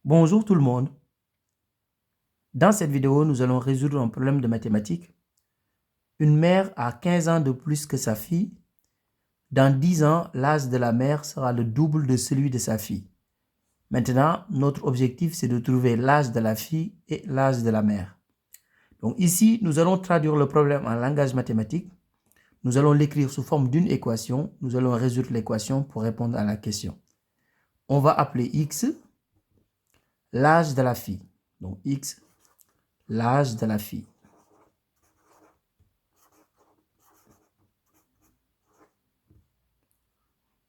Bonjour tout le monde. Dans cette vidéo, nous allons résoudre un problème de mathématiques. Une mère a 15 ans de plus que sa fille. Dans 10 ans, l'âge de la mère sera le double de celui de sa fille. Maintenant, notre objectif, c'est de trouver l'âge de la fille et l'âge de la mère. Donc ici, nous allons traduire le problème en langage mathématique. Nous allons l'écrire sous forme d'une équation. Nous allons résoudre l'équation pour répondre à la question. On va appeler x l'âge de la fille. Donc x, l'âge de la fille.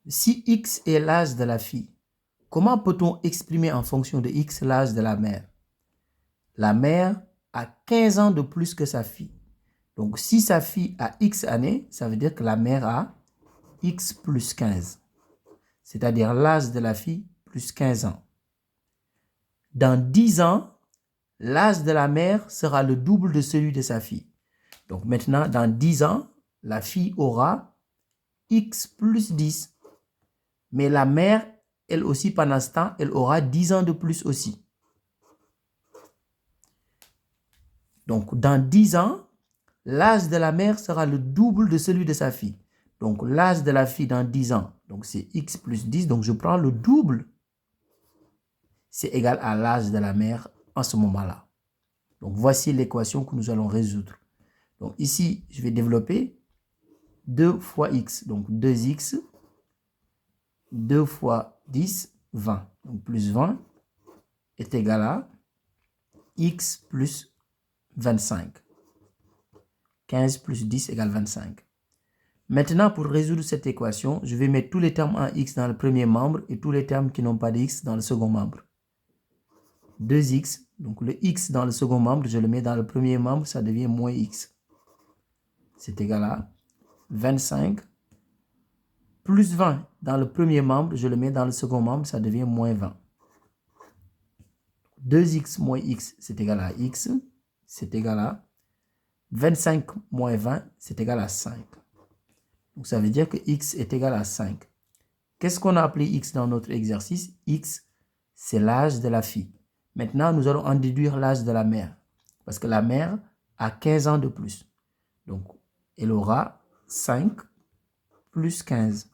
Si x est l'âge de la fille, comment peut-on exprimer en fonction de x l'âge de la mère? La mère a 15 ans de plus que sa fille. Donc, si sa fille a x années, ça veut dire que la mère a x plus 15. C'est-à-dire l'âge de la fille plus 15 ans. Dans 10 ans, l'âge de la mère sera le double de celui de sa fille. Donc maintenant, dans 10 ans, la fille aura x plus 10. Mais la mère, elle aussi, pendant ce temps, elle aura 10 ans de plus aussi. Donc, dans 10 ans, l'âge de la mère sera le double de celui de sa fille. Donc, l'âge de la fille dans 10 ans, donc c'est x plus 10. Donc, je prends le double. C'est égal à l'âge de la mère en ce moment-là. Donc, voici l'équation que nous allons résoudre. Donc, ici, je vais développer 2 fois x. Donc, 2x. 2 fois 10, 20. Donc, plus 20 est égal à x plus 25. 15 plus 10 égale 25. Maintenant, pour résoudre cette équation, je vais mettre tous les termes en x dans le premier membre et tous les termes qui n'ont pas de x dans le second membre. 2x, donc le x dans le second membre, je le mets dans le premier membre, ça devient moins x. C'est égal à 25 plus 20 dans le premier membre, je le mets dans le second membre, ça devient moins 20. 2x moins x, c'est égal à x, c'est égal à 25 moins 20, c'est égal à 5. Donc, ça veut dire que x est égal à 5. Qu'est-ce qu'on a appelé x dans notre exercice? X, c'est l'âge de la fille. Maintenant, nous allons en déduire l'âge de la mère. Parce que la mère a 15 ans de plus. Donc, elle aura 5 plus 15.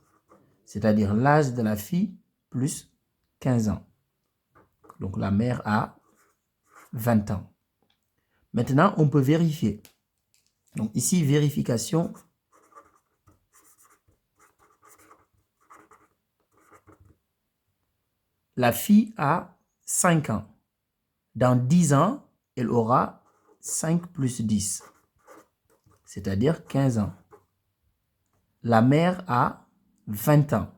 C'est-à-dire l'âge de la fille plus 15 ans. Donc, la mère a 20 ans. Maintenant, on peut vérifier. Donc, ici, vérification. La fille a 5 ans. Dans 10 ans, elle aura 5 plus 10, c'est-à-dire 15 ans. La mère a 20 ans.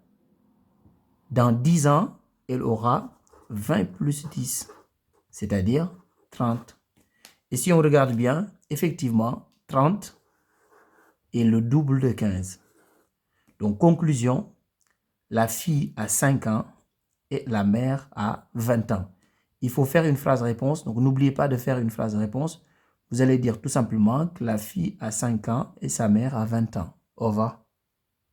Dans 10 ans, elle aura 20 plus 10, c'est-à-dire 30. Et si on regarde bien, effectivement, 30 est le double de 15. Donc, conclusion, la fille a 5 ans et la mère a 20 ans. Il faut faire une phrase-réponse. Donc, n'oubliez pas de faire une phrase-réponse. Vous allez dire tout simplement que la fille a 5 ans et sa mère a 20 ans. Au revoir.